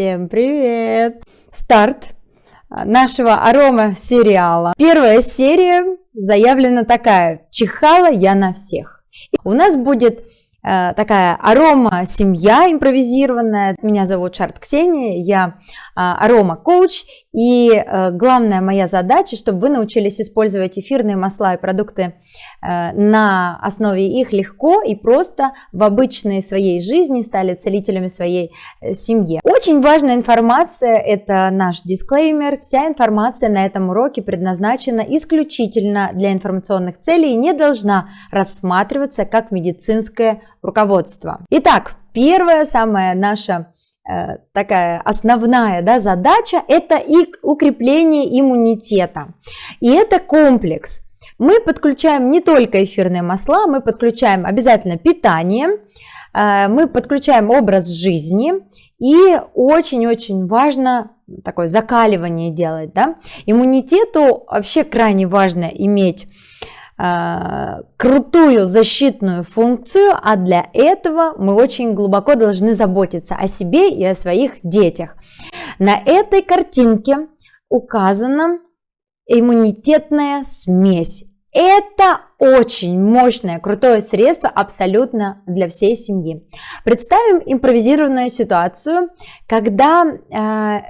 Всем привет! Старт нашего арома-сериала. Первая серия заявлена такая: чихала я на всех. У нас будет такая арома-семья импровизированная. Меня зовут Шарт Ксения, я арома-коуч. И главная моя задача, чтобы вы научились использовать эфирные масла и продукты на основе их легко и просто в обычной своей жизни, стали целителями своей семьи. Очень важная информация, это наш дисклеймер. Вся информация на этом уроке предназначена исключительно для информационных целей и не должна рассматриваться как медицинское руководство. Итак, первая, самая наша такая основная задача – это укрепление иммунитета. И это комплекс. Мы подключаем не только эфирные масла, мы подключаем обязательно питание, мы подключаем образ жизни, и очень-очень важно такое закаливание делать. Иммунитету вообще крайне важно иметь крутую защитную функцию, а для этого мы очень глубоко должны заботиться о себе и о своих детях. На этой картинке указана иммунитетная смесь. Это очень мощное, крутое средство абсолютно для всей семьи. Представим импровизированную ситуацию, когда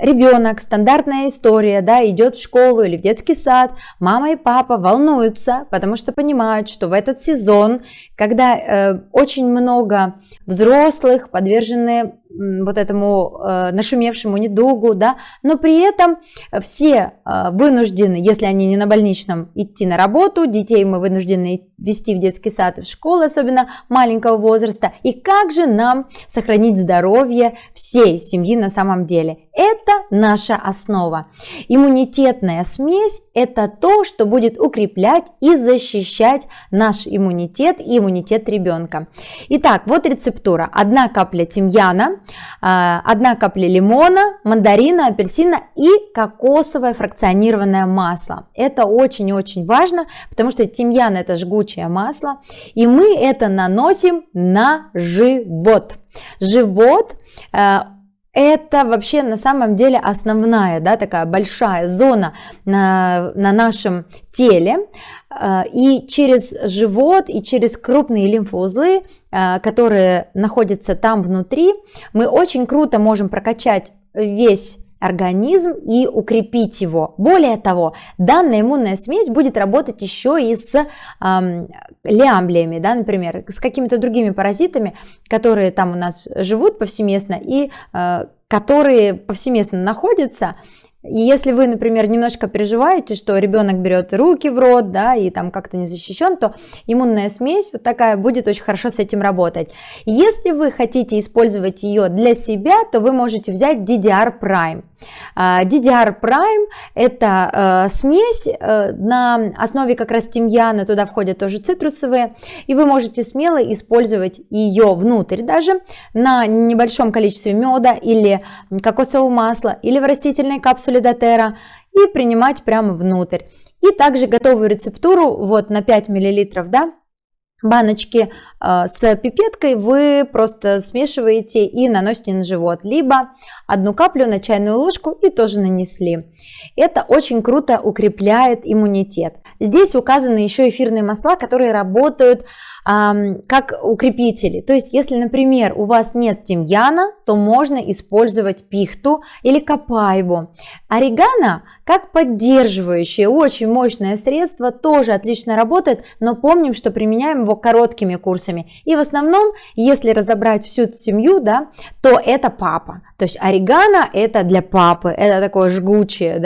ребенок, стандартная история, идет в школу или в детский сад, мама и папа волнуются, потому что понимают, что в этот сезон, когда очень много взрослых подвержены вот этому нашумевшему недугу, но при этом все вынуждены, если они не на больничном, идти на работу, детей мы вынуждены вести в детский сад и в школу, особенно маленького возраста. И как же нам сохранить здоровье всей семьи на самом деле? Это наша основа. Иммунитетная смесь – это то, что будет укреплять и защищать наш иммунитет и иммунитет ребенка. Итак, вот рецептура. 1 капля тимьяна, 1 капля лимона, мандарина, апельсина и кокосовое фракционированное масло. Это очень-очень важно, потому что тимьян – это жгучее масло, и мы это наносим на живот. Живот это вообще на самом деле основная, такая большая зона на нашем теле, и через живот и через крупные лимфоузлы, которые находятся там внутри, мы очень круто можем прокачать весь организм и укрепить его. Более того, данная иммунная смесь будет работать еще и с лямблиями, например, с какими-то другими паразитами, которые там у нас живут повсеместно и которые повсеместно находятся. И если вы, например, немножко переживаете, что ребенок берет руки в рот, и там как-то не защищен, то иммунная смесь вот такая будет очень хорошо с этим работать. Если вы хотите использовать ее для себя, то вы можете взять DDR Prime. DDR Prime – это смесь на основе как раз тимьяна, туда входят тоже цитрусовые, и вы можете смело использовать ее внутрь даже на небольшом количестве меда или кокосового масла, или в растительной капсуле доTERRA и принимать прямо внутрь. И также готовую рецептуру вот на 5 мл, баночки с пипеткой вы просто смешиваете и наносите на живот, либо 1 каплю на чайную ложку и тоже нанесли. Это очень круто укрепляет иммунитет. Здесь указаны еще эфирные масла, которые работают как укрепители. То есть, если, например, у вас нет тимьяна, то можно использовать пихту или копайбу. Орегано, как поддерживающее, очень мощное средство, тоже отлично работает, но помним, что применяем его короткими курсами. И в основном, если разобрать всю семью, то это папа. То есть, орегано это для папы, это такое жгучее,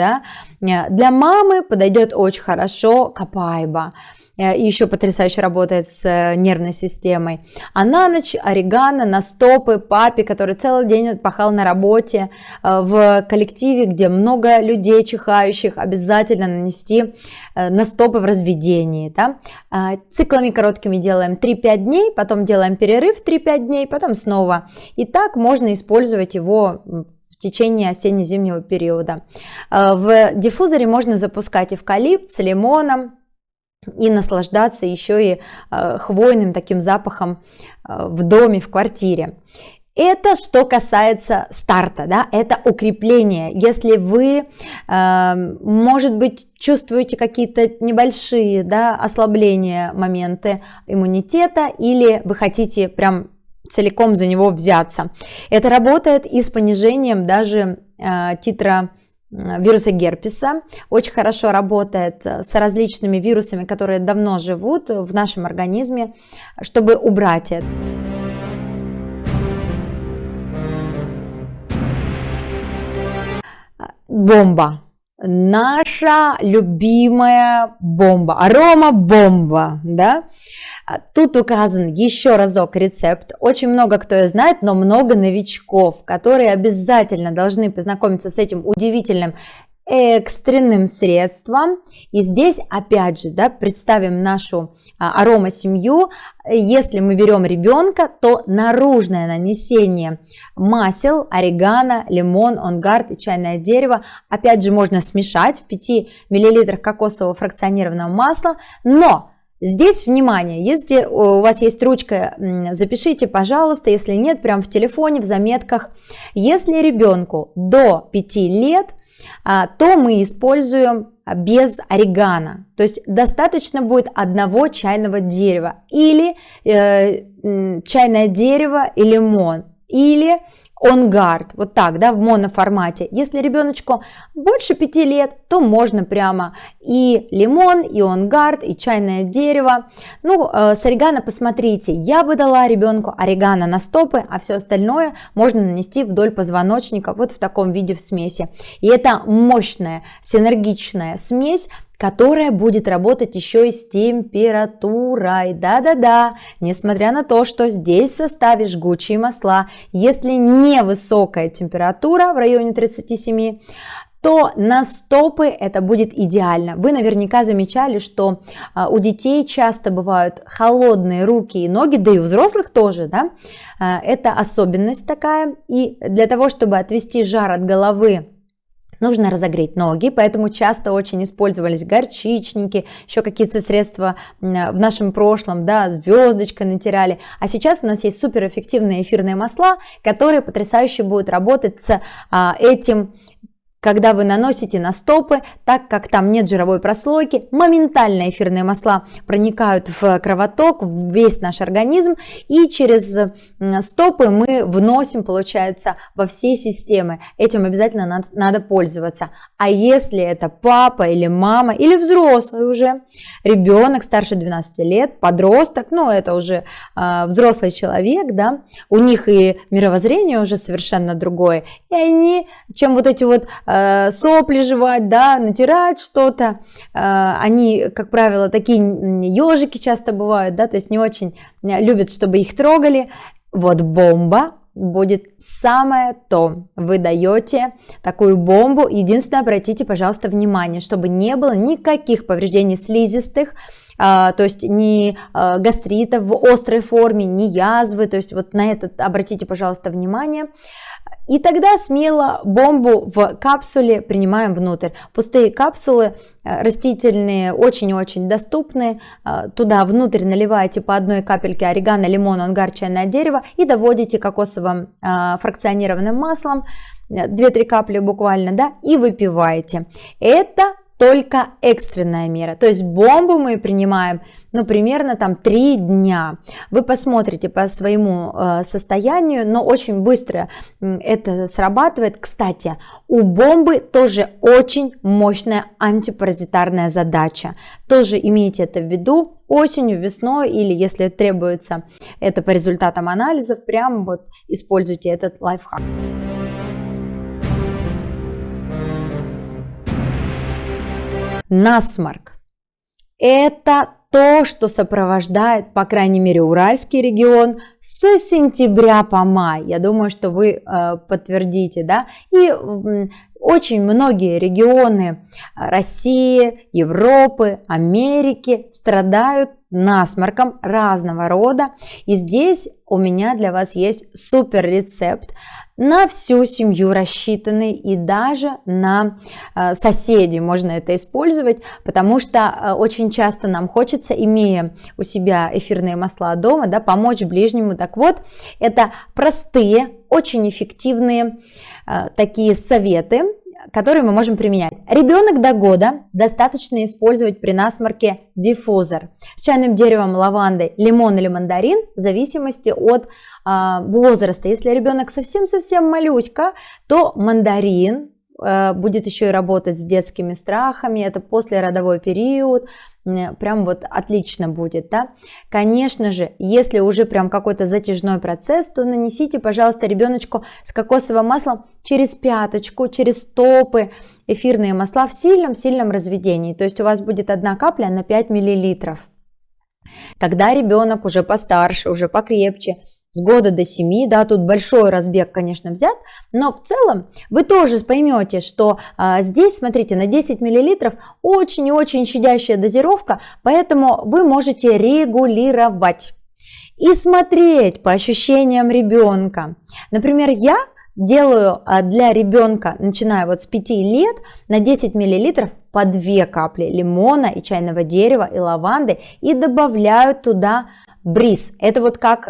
Для мамы подойдет очень хорошо копайба. И еще потрясающе работает с нервной системой. А на ночь орегано на стопы папе, который целый день пахал на работе, в коллективе, где много людей чихающих, обязательно нанести на стопы в разведении. Циклами короткими делаем 3-5 дней, потом делаем перерыв 3-5 дней, потом снова. И так можно использовать его в течение осенне-зимнего периода. В диффузоре можно запускать эвкалипт с лимоном, и наслаждаться еще и хвойным таким запахом в доме, в квартире. Это что касается старта, да, это укрепление. Если вы, может быть, чувствуете какие-то небольшие, да, ослабления, моменты иммунитета, или вы хотите прям целиком за него взяться. Это работает и с понижением даже титра вируса герпеса, очень хорошо работает с различными вирусами, которые давно живут в нашем организме, чтобы убрать это. Бомба. Наша любимая бомба, аромабомба, да? Тут указан еще разок рецепт. Очень много кто ее знает, но много новичков, которые обязательно должны познакомиться с этим удивительным экстренным средством. И здесь опять же, да, представим нашу аромасемью. Если мы берем ребенка, то наружное нанесение масел, орегано, лимон, онгард и чайное дерево опять же можно смешать в 5 мл кокосового фракционированного масла, но здесь, внимание, если у вас есть ручка, запишите, пожалуйста, если нет, прям в телефоне, в заметках. Если ребенку до 5 лет, то мы используем без орегано, то есть достаточно будет 1 чайного дерева, или чайное дерево и лимон, или онгард, вот так, да, в моноформате. Если ребеночку больше 5 лет, то можно прямо и лимон, и онгард, и чайное дерево. Ну, с орегано посмотрите, я бы дала ребенку орегано на стопы, а все остальное можно нанести вдоль позвоночника, вот в таком виде в смеси. И это мощная, синергичная смесь, которая будет работать еще и с температурой. Да-да-да, несмотря на то, что здесь в составе жгучие масла, если невысокая температура в районе 37, то на стопы это будет идеально. Вы наверняка замечали, что у детей часто бывают холодные руки и ноги, да и у взрослых тоже, да? Это особенность такая. И для того, чтобы отвести жар от головы, нужно разогреть ноги, поэтому часто очень использовались горчичники, еще какие-то средства в нашем прошлом, да, звездочкой натирали. А сейчас у нас есть суперэффективные эфирные масла, которые потрясающе будут работать с этим. Когда вы наносите на стопы, так как там нет жировой прослойки, моментально эфирные масла проникают в кровоток, в весь наш организм, и через стопы мы вносим, получается, во все системы. Этим обязательно надо пользоваться. А если это папа или мама, или взрослый уже ребенок старше 12 лет, подросток, ну это уже взрослый человек, да, у них и мировоззрение уже совершенно другое, и они, чем вот эти вот сопли жевать, да, натирать что-то. Они, как правило, такие ежики часто бывают, да, то есть не очень любят, чтобы их трогали. Вот бомба будет самое то. Вы даете такую бомбу. Единственное, обратите, пожалуйста, внимание, чтобы не было никаких повреждений слизистых, то есть ни гастрита в острой форме, ни язвы, то есть вот на это обратите, пожалуйста, внимание. И тогда смело бомбу в капсуле принимаем внутрь. Пустые капсулы растительные, очень-очень доступны. Туда внутрь наливаете по 1 капельке орегано, лимон, онгард, чайное дерево и доводите кокосовым фракционированным маслом, 2-3 капли буквально, да, и выпиваете. Это только экстренная мера, то есть бомбу мы принимаем, ну, примерно там 3 дня. Вы посмотрите по своему состоянию, но очень быстро это срабатывает. Кстати, у бомбы тоже очень мощная антипаразитарная задача. Тоже имейте это в виду. Осенью, весной или если требуется это по результатам анализов, прям вот используйте этот лайфхак. Насморк – это то, что сопровождает, по крайней мере, Уральский регион с сентября по май. Я думаю, что вы подтвердите, да? И очень многие регионы России, Европы, Америки страдают насморком разного рода. И здесь у меня для вас есть супер рецепт. на всю семью рассчитаны, и даже на соседей можно это использовать, потому что очень часто нам хочется, имея у себя эфирные масла дома, да, помочь ближнему. Так вот, это простые, очень эффективные такие советы, которые мы можем применять. Ребенок до года достаточно использовать при насморке диффузор с чайным деревом, лавандой, лимон или мандарин в зависимости от возраста. Если ребенок совсем-совсем малюська, то мандарин будет еще и работать с детскими страхами, это послеродовой период, прям вот отлично будет, да. Конечно же, если уже прям какой-то затяжной процесс, то нанесите, пожалуйста, ребеночку с кокосовым маслом через пяточку, через стопы эфирные масла в сильном-сильном разведении, то есть у вас будет 1 капля на 5 миллилитров. Когда ребенок уже постарше, уже покрепче, с года до 7, да, тут большой разбег, конечно, взят, но в целом вы тоже поймете, что здесь, смотрите, на 10 мл очень и очень щадящая дозировка, поэтому вы можете регулировать и смотреть по ощущениям ребенка. Например, я делаю для ребенка, начиная вот с 5 лет, на 10 мл по 2 капли лимона и чайного дерева и лаванды и добавляю туда бриз. Это вот как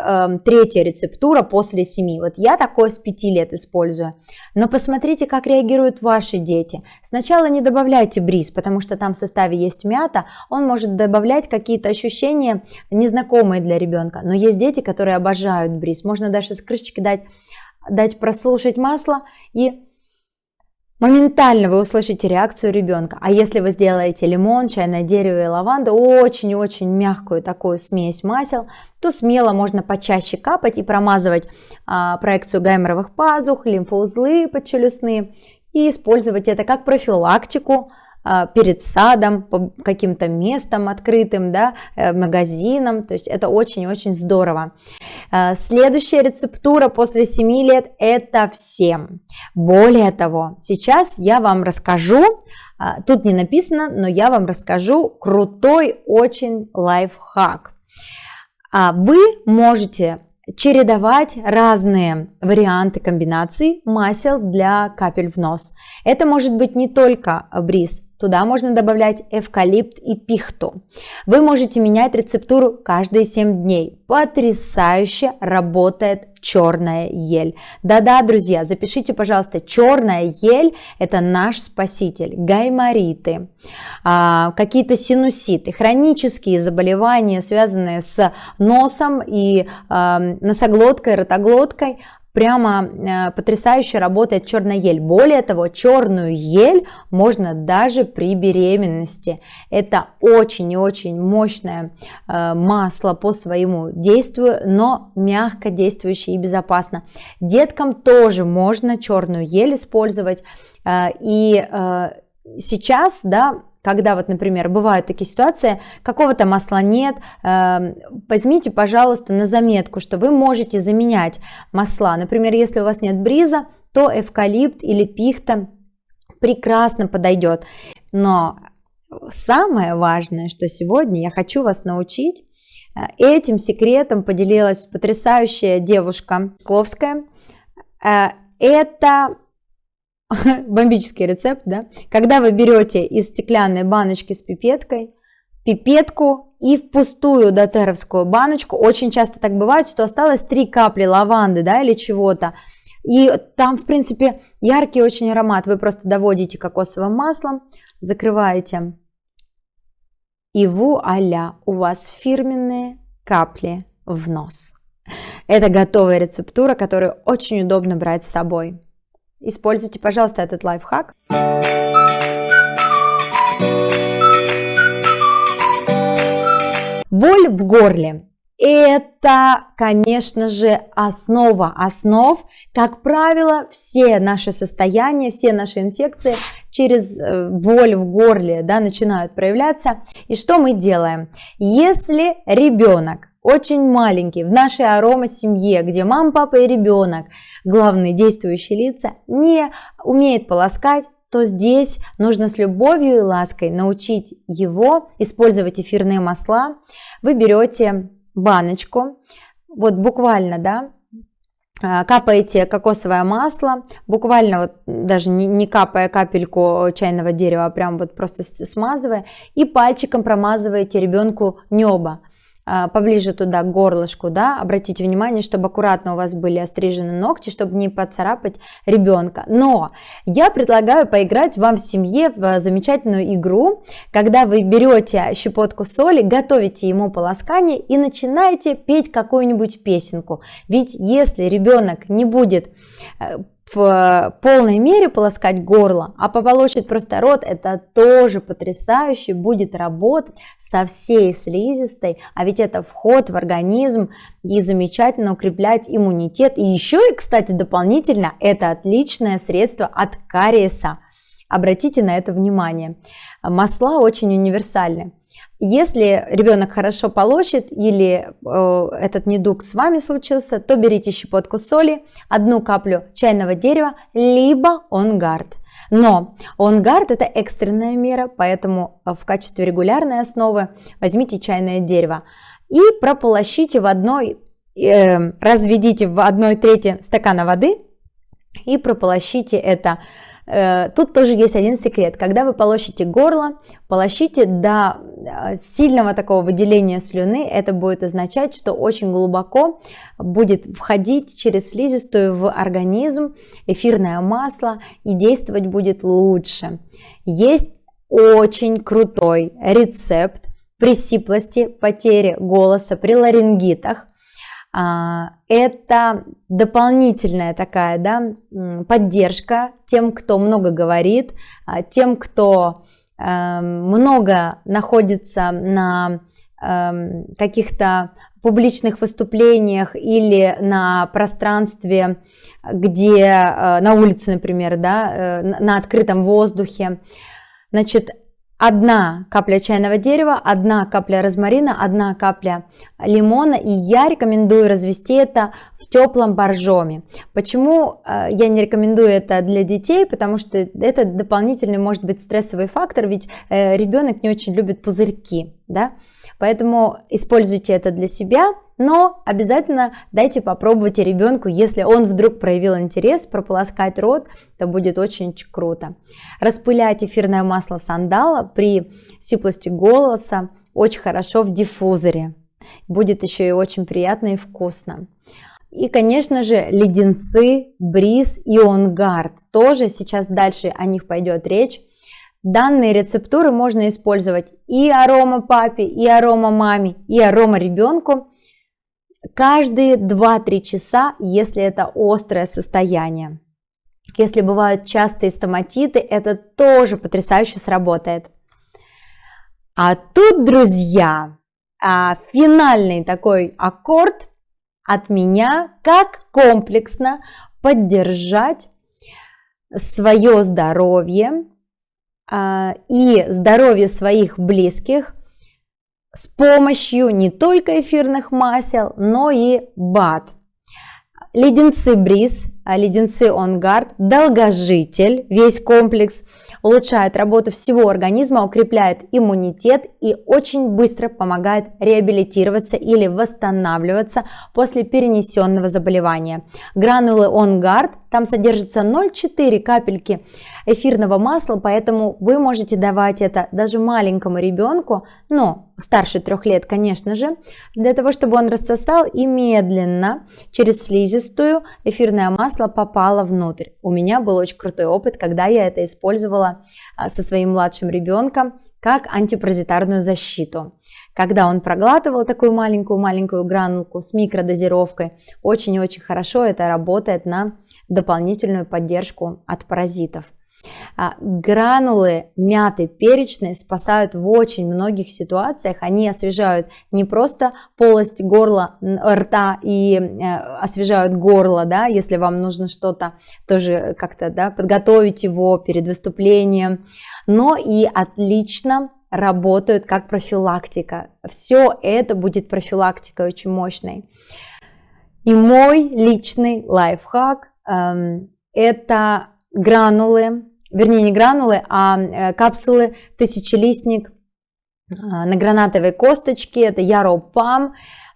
третья рецептура после 7. Вот я такое с 5 лет использую. Но посмотрите, как реагируют ваши дети. Сначала не добавляйте бриз, потому что там в составе есть мята. Он может добавлять какие-то ощущения незнакомые для ребенка. Но есть дети, которые обожают бриз. Можно даже с крышечки дать прослушать масло, и моментально вы услышите реакцию ребенка. А если вы сделаете лимон, чайное дерево и лаванду, очень-очень мягкую такую смесь масел, то смело можно почаще капать и промазывать проекцию гайморовых пазух, лимфоузлы подчелюстные и использовать это как профилактику перед садом, по каким-то местом открытым, да, магазином. То есть это очень-очень здорово. Следующая рецептура после 7 лет – это всем. Более того, сейчас я вам расскажу, тут не написано, но я вам расскажу крутой очень лайфхак. Вы можете чередовать разные варианты комбинаций масел для капель в нос. Это может быть не только бриз, туда можно добавлять эвкалипт и пихту. Вы можете менять рецептуру каждые 7 дней. Потрясающе работает черная ель. Да-да, друзья, запишите, пожалуйста, черная ель – это наш спаситель. Гаймориты, какие-то синуситы, хронические заболевания, связанные с носом и носоглоткой, ротоглоткой, прямо потрясающе работает черная ель. Более того, черную ель можно даже при беременности. Это очень и очень мощное масло по своему действию, но мягко действующее и безопасно. Деткам тоже можно черную ель использовать. И сейчас, да, когда вот, например, бывают такие ситуации, какого-то масла нет, возьмите, пожалуйста, на заметку, что вы можете заменять масла. Например, если у вас нет бриза, то эвкалипт или пихта прекрасно подойдет. Но самое важное, что сегодня я хочу вас научить, этим секретом поделилась потрясающая девушка Кловская. Это бомбический рецепт, да? Когда вы берете из стеклянной баночки с пипеткой пипетку и в пустую дотеровскую баночку, очень часто так бывает, что осталось 3 капли лаванды, да, или чего-то, и там, в принципе, яркий очень аромат, вы просто доводите кокосовым маслом, закрываете, и вуаля, у вас фирменные капли в нос. Это готовая рецептура, которую очень удобно брать с собой. Используйте, пожалуйста, этот лайфхак. Боль в горле – это, конечно же, основа основ. Как правило, все наши состояния, все наши инфекции через боль в горле, да, начинают проявляться. И что мы делаем? Если ребенок очень маленький, в нашей аромасемье, где мама, папа и ребенок, главные действующие лица, не умеет полоскать, то здесь нужно с любовью и лаской научить его использовать эфирные масла. Вы берете баночку, вот буквально, да, капаете кокосовое масло, буквально вот даже не капая капельку чайного дерева, а прям вот просто смазывая, и пальчиком промазываете ребенку небо, поближе туда к горлышку, да, обратите внимание, чтобы аккуратно у вас были острижены ногти, чтобы не поцарапать ребенка. Но я предлагаю поиграть вам в семье в замечательную игру, когда вы берете щепотку соли, готовите ему полоскание и начинаете петь какую-нибудь песенку. Ведь если ребенок не будет в полной мере полоскать горло, а пополощет просто рот, это тоже потрясающе будет работать со всей слизистой, а ведь это вход в организм и замечательно укреплять иммунитет. И еще, кстати, дополнительно, это отличное средство от кариеса. Обратите на это внимание. Масла очень универсальны. Если ребенок хорошо полощет или этот недуг с вами случился, то берите щепотку соли, 1 каплю чайного дерева, либо OnGuard. Но OnGuard это экстренная мера, поэтому в качестве регулярной основы возьмите чайное дерево и прополощите разведите в 1/3 стакана воды и прополощите это. Тут тоже есть один секрет. Когда вы полощите горло, полощите до сильного такого выделения слюны. Это будет означать, что очень глубоко будет входить через слизистую в организм эфирное масло и действовать будет лучше. Есть очень крутой рецепт при сиплости, потере голоса, при ларингитах. Это дополнительная такая, да, поддержка тем, кто много говорит, тем, кто много находится на каких-то публичных выступлениях или на пространстве, где на улице, например, да, на открытом воздухе. Значит, 1 капля чайного дерева, 1 капля розмарина, 1 капля лимона, и я рекомендую развести это в теплом боржоме. Почему я не рекомендую это для детей? Потому что это дополнительный может быть стрессовый фактор, ведь ребенок не очень любит пузырьки, да? Поэтому используйте это для себя, но обязательно дайте попробовать ребенку, если он вдруг проявил интерес, прополоскать рот, это будет очень круто. Распылять эфирное масло сандала при сиплости голоса очень хорошо в диффузоре. Будет еще и очень приятно и вкусно. И, конечно же, леденцы, бриз и OnGuard. Тоже сейчас дальше о них пойдет речь. Данные рецептуры можно использовать и арома папе, и арома маме, и арома ребенку каждые 2-3 часа, если это острое состояние. Если бывают частые стоматиты, это тоже потрясающе сработает. А тут, друзья, финальный такой аккорд от меня, как комплексно поддержать свое здоровье и здоровье своих близких с помощью не только эфирных масел, но и БАД. Леденцы бриз, леденцы OnGuard, долгожитель, весь комплекс улучшает работу всего организма, укрепляет иммунитет и очень быстро помогает реабилитироваться или восстанавливаться после перенесенного заболевания. Гранулы OnGuard, там содержится 0,4 капельки эфирного масла, поэтому вы можете давать это даже маленькому ребенку, но старше 3 лет, конечно же, для того, чтобы он рассосал и медленно через слизистую эфирное масло попало внутрь. У меня был очень крутой опыт, когда я это использовала со своим младшим ребенком как антипаразитарную защиту. Когда он проглатывал такую маленькую гранулку с микродозировкой, очень-очень хорошо это работает на дополнительную поддержку от паразитов. Гранулы мяты перечной спасают в очень многих ситуациях. Они освежают не просто полость горла, рта и освежают горло, да, если вам нужно что-то тоже как-то, да, подготовить его перед выступлением, но и отлично работают как профилактика. Все это будет профилактикой очень мощной. И мой личный лайфхак это гранулы, вернее не гранулы, а капсулы тысячелистник на гранатовой косточке, это Yarrow Pam.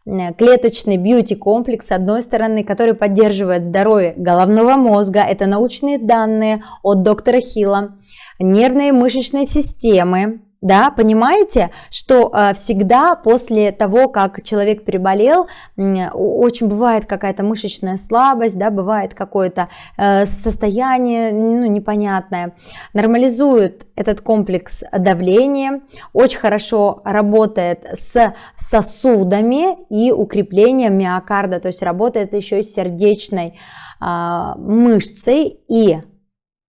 клеточный бьюти-комплекс, с одной стороны, который поддерживает здоровье головного мозга, это научные данные от доктора Хилла, нервной и мышечной системы. Да, понимаете, что всегда после того, как человек переболел, очень бывает какая-то мышечная слабость, да, бывает какое-то состояние непонятное. Нормализует этот комплекс давления, очень хорошо работает с сосудами и укреплением миокарда, то есть работает еще и с сердечной мышцей. И,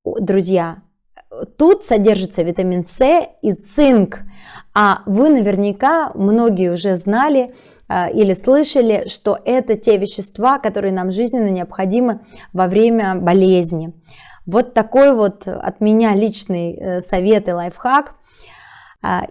друзья, тут содержится витамин С и цинк, а вы наверняка многие уже знали или слышали, что это те вещества, которые нам жизненно необходимы во время болезни. Вот такой вот от меня личный совет и лайфхак.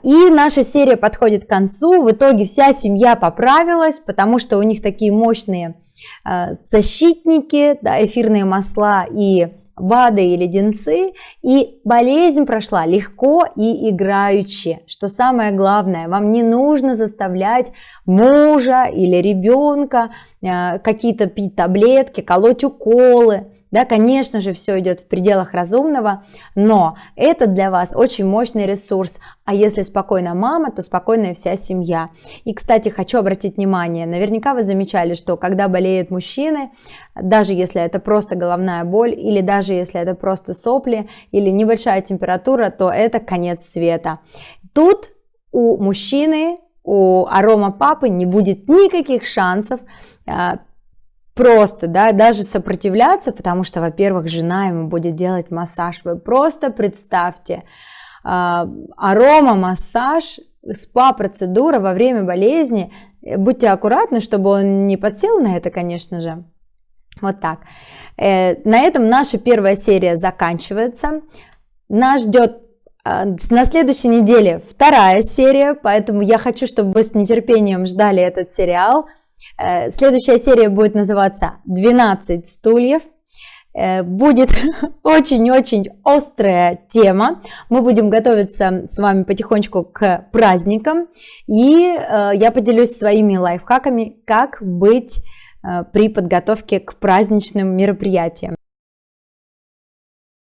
И наша серия подходит к концу. В итоге вся семья поправилась, потому что у них такие мощные защитники, да, эфирные масла и БАДы и леденцы, и болезнь прошла легко и играючи. Что самое главное, вам не нужно заставлять мужа или ребенка какие-то пить таблетки, колоть уколы. Да, конечно же, все идет в пределах разумного, но это для вас очень мощный ресурс. А если спокойна мама, то спокойная вся семья. И, кстати, хочу обратить внимание, наверняка вы замечали, что когда болеют мужчины, даже если это просто головная боль, или даже если это просто сопли, или небольшая температура, то это конец света. Тут у мужчины, у аромапапы не будет никаких шансов просто, да, даже сопротивляться, потому что, во-первых, жена ему будет делать массаж. Вы просто представьте, аромамассаж, спа-процедура во время болезни. Будьте аккуратны, чтобы он не подсел на это, конечно же. Вот так. На этом наша первая серия заканчивается. Нас ждет на следующей неделе вторая серия, поэтому я хочу, чтобы вы с нетерпением ждали этот сериал. Следующая серия будет называться «12 стульев». Будет очень-очень острая тема. Мы будем готовиться с вами потихонечку к праздникам. И я поделюсь своими лайфхаками, как быть при подготовке к праздничным мероприятиям.